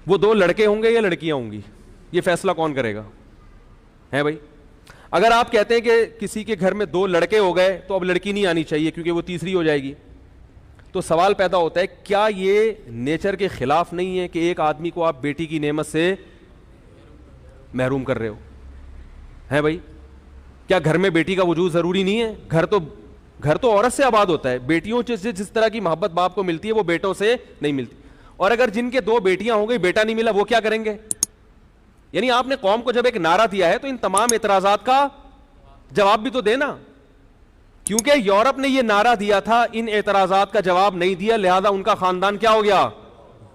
وہ دو لڑکے ہوں گے یا لڑکیاں ہوں گی؟ یہ فیصلہ کون کرے گا؟ ہے بھائی، اگر آپ کہتے ہیں کہ کسی کے گھر میں دو لڑکے ہو گئے تو اب لڑکی نہیں آنی چاہیے کیونکہ وہ تیسری ہو جائے گی، تو سوال پیدا ہوتا ہے کیا یہ نیچر کے خلاف نہیں ہے کہ ایک آدمی کو آپ بیٹی کی نعمت سے محروم کر رہے ہو؟ ہے بھائی، کیا گھر میں بیٹی کا وجود ضروری نہیں ہے؟ گھر تو عورت سے آباد ہوتا ہے، بیٹیوں سے جس طرح کی محبت باپ کو ملتی ہے وہ بیٹوں سے نہیں ملتی۔ اور اگر جن کے دو بیٹیاں ہو گئی بیٹا نہیں ملا وہ کیا کریں گے؟ یعنی آپ نے قوم کو جب ایک نعرہ دیا ہے تو ان تمام اعتراضات کا جواب بھی تو دینا، کیونکہ یورپ نے یہ نعرہ دیا تھا، ان اعتراضات کا جواب نہیں دیا، لہذا ان کا خاندان کیا ہو گیا؟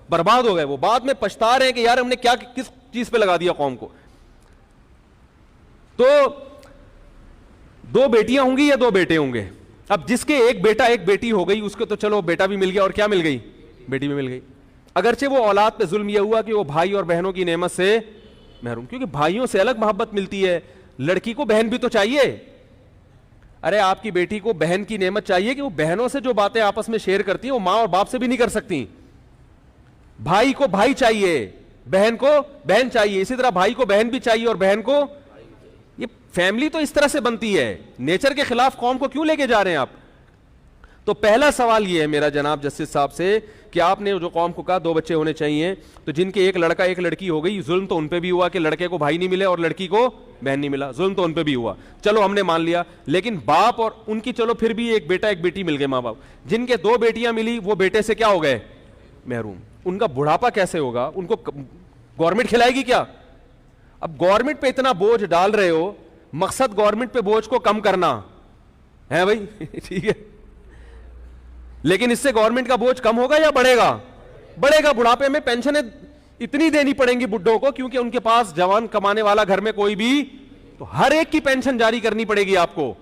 برباد ہو گئے۔ وہ بعد میں پچھتا رہے ہیں کہ یار ہم نے کیا کس چیز پہ لگا دیا قوم کو۔ تو دو بیٹیاں ہوں گی یا دو بیٹے ہوں گے؟ اب جس کے ایک بیٹا ایک بیٹی ہو گئی اس کو تو چلو بیٹا بھی مل گیا اور کیا مل گئی؟ بیٹی بھی مل گئی۔ اگرچہ وہ اولاد پہ ظلم یہ ہوا کہ وہ بھائی اور بہنوں کی نعمت سے محروم، کیونکہ بھائیوں سے الگ محبت ملتی ہے، لڑکی کو بہن بھی تو چاہیے۔ ارے آپ کی بیٹی کو بہن کی نعمت چاہیے کہ وہ بہنوں سے جو باتیں آپس میں شیئر کرتی ہیں وہ ماں اور باپ سے بھی نہیں کر سکتی۔ بھائی کو بھائی چاہیے، بہن کو بہن چاہیے، اسی طرح بھائی کو بہن بھی چاہیے اور بہن کو۔ یہ فیملی تو اس طرح سے بنتی ہے، نیچر کے خلاف قوم کو کیوں لے کے جا رہے ہیں آپ؟ تو پہلا سوال یہ ہے میرا جناب جسٹس صاحب سے کہ آپ نے جو قوم کو کہا دو بچے ہونے چاہیے، تو جن کے ایک لڑکا ایک لڑکی ہو گئی، ظلم تو ان پہ بھی ہوا کہ لڑکے کو بھائی نہیں ملے اور لڑکی کو بہن نہیں ملا، ظلم تو ان پہ بھی ہوا، چلو ہم نے مان لیا۔ لیکن باپ اور ان کی چلو پھر بھی ایک بیٹا ایک بیٹی مل گئے، ماں باپ جن کے دو بیٹیاں ملی وہ بیٹے سے کیا ہو گئے؟ محروم۔ ان کا بڑھاپا کیسے ہوگا؟ ان کو گورنمنٹ کھلائے گی کیا؟ اب گورنمنٹ پہ اتنا بوجھ ڈال رہے ہو، مقصد گورنمنٹ پہ بوجھ کو کم کرنا ہے بھائی ٹھیک ہے، لیکن اس سے گورنمنٹ کا بوجھ کم ہوگا یا بڑھے گا؟ بڑھے گا۔ بڑھاپے میں پینشنیں اتنی دینی پڑیں گی بڈھوں کو کیونکہ ان کے پاس جوان کمانے والا گھر میں کوئی بھی، تو ہر ایک کی پینشن جاری کرنی پڑے گی آپ کو۔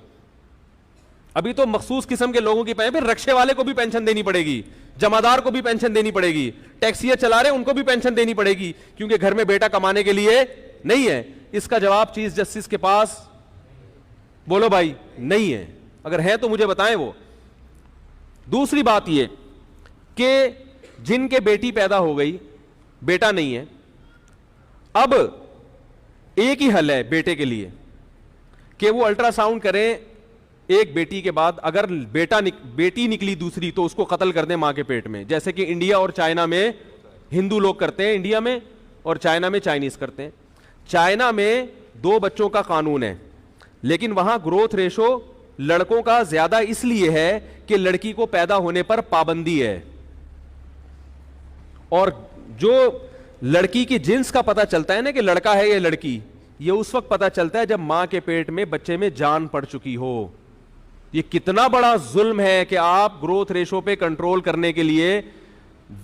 ابھی تو مخصوص قسم کے لوگوں کی پھر رکشے والے کو بھی پینشن دینی پڑے گی، جمعدار کو بھی پینشن دینی پڑے گی، ٹیکسیاں چلا رہے ان کو بھی پینشن دینی پڑے گی کیونکہ گھر میں بیٹا کمانے کے لیے نہیں ہے۔ اس کا جواب چیف جسٹس کے پاس بولو بھائی نہیں ہے، اگر ہے تو مجھے بتائیں وہ۔ دوسری بات یہ کہ جن کے بیٹی پیدا ہو گئی بیٹا نہیں ہے، اب ایک ہی حل ہے بیٹے کے لیے کہ وہ الٹرا ساؤنڈ کریں ایک بیٹی کے بعد، اگر بیٹی نکلی دوسری تو اس کو قتل کر دیں ماں کے پیٹ میں، جیسے کہ انڈیا اور چائنا میں ہندو لوگ کرتے ہیں، انڈیا میں، اور چائنا میں چائنیز کرتے ہیں۔ چائنا میں 2 بچوں کا قانون ہے لیکن وہاں گروتھ ریشو لڑکوں کا زیادہ اس لیے ہے کہ لڑکی کو پیدا ہونے پر پابندی ہے، اور جو لڑکی کی جنس کا پتہ چلتا ہے نا کہ لڑکا ہے یا لڑکی، یہ اس وقت پتہ چلتا ہے جب ماں کے پیٹ میں بچے میں جان پڑ چکی ہو۔ یہ کتنا بڑا ظلم ہے کہ آپ گروتھ ریشو پہ کنٹرول کرنے کے لیے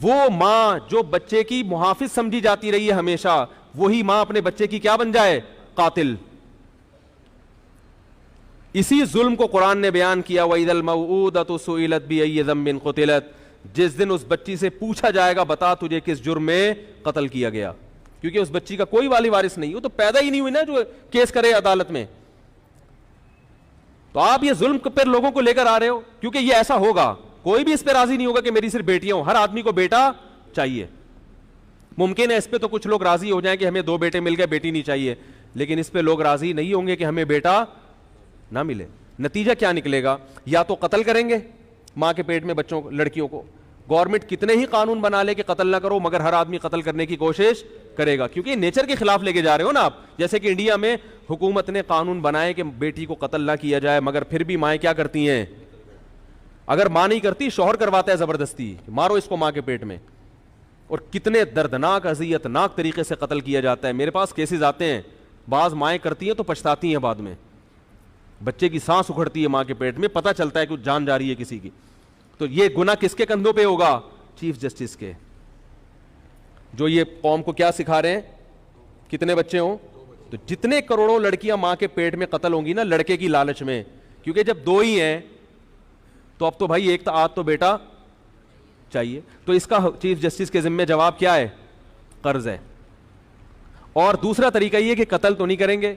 وہ ماں جو بچے کی محافظ سمجھی جاتی رہی ہے ہمیشہ، وہی ماں اپنے بچے کی کیا بن جائے؟ قاتل۔ اسی ظلم کو قرآن نے بیان کیا، وَإِذَا الْمَوْءُودَةُ سُئِلَتْ بِأَيِّ ذَنبٍ قُتِلَتْ، جس دن اس بچی سے پوچھا جائے گا بتا تجھے کس جرم میں قتل کیا گیا، کیونکہ اس بچی کا کوئی والی وارث نہیں، وہ تو پیدا ہی نہیں ہوئی نا جو کیس کرے عدالت میں۔ تو آپ یہ ظلم پر لوگوں کو لے کر آ رہے ہو کیونکہ یہ ایسا ہوگا، کوئی بھی اس پہ راضی نہیں ہوگا کہ میری صرف بیٹیاں ہوں، ہر آدمی کو بیٹا چاہیے۔ ممکن ہے اس پہ تو کچھ لوگ راضی ہو جائیں کہ ہمیں 2 بیٹے مل گئے بیٹی نہیں چاہیے، لیکن اس پہ لوگ راضی نہیں ہوں گے کہ ہمیں بیٹا نہ ملے۔ نتیجہ کیا نکلے گا؟ یا تو قتل کریں گے ماں کے پیٹ میں بچوں لڑکیوں کو، گورنمنٹ کتنے ہی قانون بنا لے کہ قتل نہ کرو مگر ہر آدمی قتل کرنے کی کوشش کرے گا، کیونکہ نیچر کے خلاف لے کے جا رہے ہو نا آپ۔ جیسے کہ انڈیا میں حکومت نے قانون بنائے کہ بیٹی کو قتل نہ کیا جائے، مگر پھر بھی مائیں کیا کرتی ہیں؟ اگر ماں نہیں کرتی شوہر کرواتا ہے زبردستی، مارو اس کو ماں کے پیٹ میں، اور کتنے دردناک اذیت ناک طریقے سے قتل کیا جاتا ہے۔ میرے پاس کیسز آتے ہیں، بعض مائیں کرتی ہیں تو پچھتاتی ہیں بعد میں، بچے کی سانس اکھڑتی ہے ماں کے پیٹ میں، پتہ چلتا ہے کہ جان جا رہی ہے کسی کی۔ تو یہ گناہ کس کے کندھوں پہ ہوگا؟ چیف جسٹس کے، جو یہ قوم کو کیا سکھا رہے ہیں؟ کتنے بچے ہوں؟ تو جتنے کروڑوں لڑکیاں ماں کے پیٹ میں قتل ہوں گی نا لڑکے کی لالچ میں، کیونکہ جب 2 ہی ہیں تو اب تو بھائی ایک تو آدھ تو بیٹا چاہیے، تو اس کا چیف جسٹس کے ذمہ جواب کیا ہے؟ قرض ہے۔ اور دوسرا طریقہ یہ کہ قتل تو نہیں کریں گے،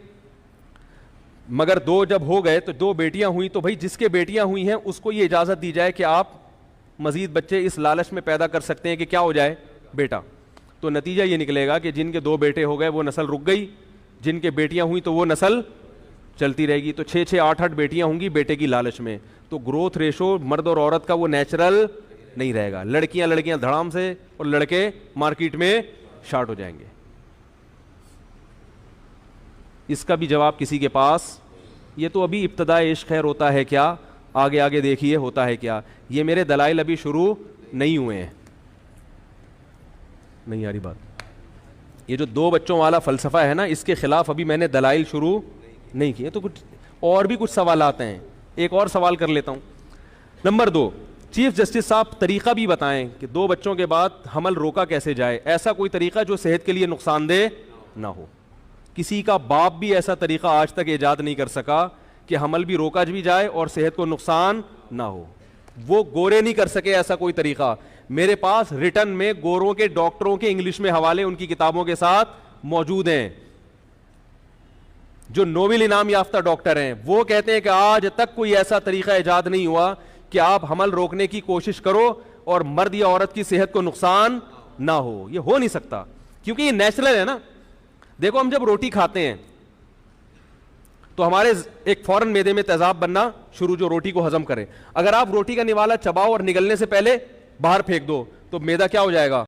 مگر 2 جب ہو گئے تو 2 بیٹیاں ہوئی تو بھائی جس کے بیٹیاں ہوئی ہیں اس کو یہ اجازت دی جائے کہ آپ مزید بچے اس لالچ میں پیدا کر سکتے ہیں کہ کیا ہو جائے؟ بیٹا۔ تو نتیجہ یہ نکلے گا کہ جن کے 2 بیٹے ہو گئے وہ نسل رک گئی, جن کے بیٹیاں ہوئی تو وہ نسل چلتی رہے گی. تو 6 8 بیٹیاں ہوں گی بیٹے کی لالچ میں, تو گروتھ ریشو مرد اور عورت کا وہ نیچرل نہیں رہے گا. لڑکیاں دھڑام سے اور لڑکے مارکیٹ میں شارٹ ہو جائیں گے. اس کا بھی جواب کسی کے پاس؟ یہ تو ابھی ابتدائے عشق خیر ہوتا ہے کیا, آگے دیکھیے ہوتا ہے کیا. یہ میرے دلائل ابھی شروع نہیں ہوئے ہیں. نہیں آ رہی بات؟ یہ جو 2 بچوں والا فلسفہ ہے نا, اس کے خلاف ابھی میں نے دلائل شروع نہیں کیے. تو کچھ اور بھی کچھ سوالات ہیں, ایک اور سوال کر لیتا ہوں. نمبر 2, چیف جسٹس صاحب طریقہ بھی بتائیں کہ 2 بچوں کے بعد حمل روکا کیسے جائے. ایسا کوئی طریقہ جو صحت کے لیے نقصان دہ نہ ہو. کسی کا باپ بھی ایسا طریقہ آج تک ایجاد نہیں کر سکا کہ حمل بھی روکا بھی جائے اور صحت کو نقصان نہ ہو. وہ گورے نہیں کر سکے ایسا کوئی طریقہ. میرے پاس ریٹن میں گوروں کے ڈاکٹروں کے انگلش میں حوالے ان کی کتابوں کے ساتھ موجود ہیں, جو نوبل انعام یافتہ ڈاکٹر ہیں. وہ کہتے ہیں کہ آج تک کوئی ایسا طریقہ ایجاد نہیں ہوا کہ آپ حمل روکنے کی کوشش کرو اور مرد یا عورت کی صحت کو نقصان نہ ہو. یہ ہو نہیں سکتا کیونکہ یہ نیچرل ہے نا. دیکھو ہم جب روٹی کھاتے ہیں تو ہمارے ایک فوراً معدے میں تیزاب بننا شروع, جو روٹی کو ہضم کرے. اگر آپ روٹی کا نوالا چباؤ اور نگلنے سے پہلے باہر پھینک دو تو معدہ کیا ہو جائے گا؟